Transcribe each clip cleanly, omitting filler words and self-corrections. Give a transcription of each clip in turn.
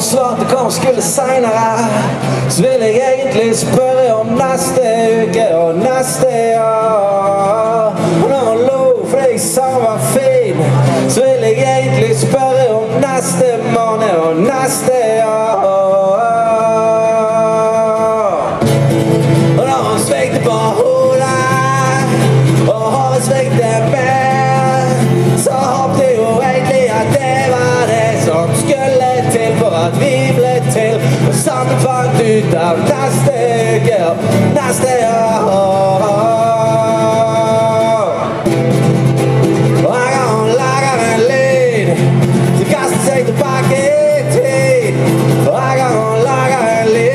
noe svart det kommer skulle senere, så vil jeg egentlig spørre om neste uke og neste år. Og når hun lo fordi jeg sa var fin, så vil jeg egentlig spørre om neste måned og neste år. Og når hun svekte på hodet, og håret svekte mer, så håpte jeg jo egentlig at det var det som skulle til for at vi ble til. Og sammen fant ut av neste uke og neste år. Og hver gang hun lager en lyd, så kaster seg tilbake i tid. Og hver gang hun lager en lyd,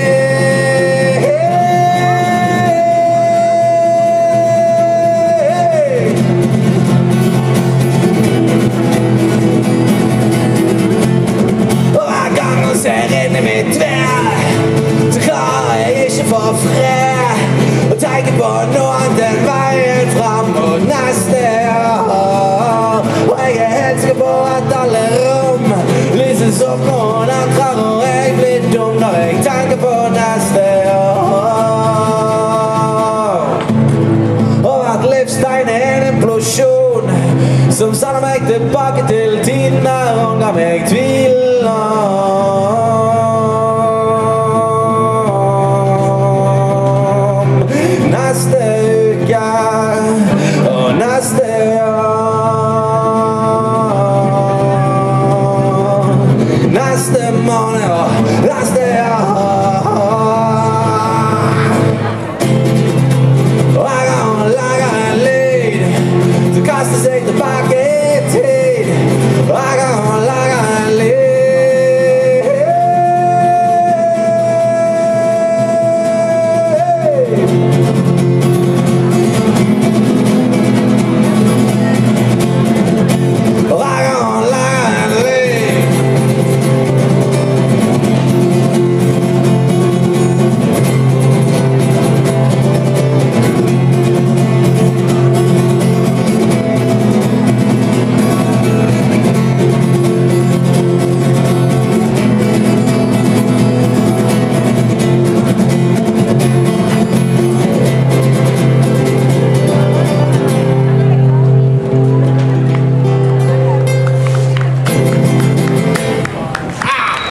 og hver gang hun ser inn i mitt vær, så klarer jeg ikke få fred og tenker på noe annet enn veien fram mot neste år. Og jeg er helt sikker på at alle rom lyses opp når hun entrer, og jeg blir dum når jeg tenker på neste år. Og hvert livstegn er en implosjon som sender meg tilbake til tiden der hun ga meg tvil om neste uke og neste år, neste måned og neste år. Og hver gang hun lager en lyd, så kaster seg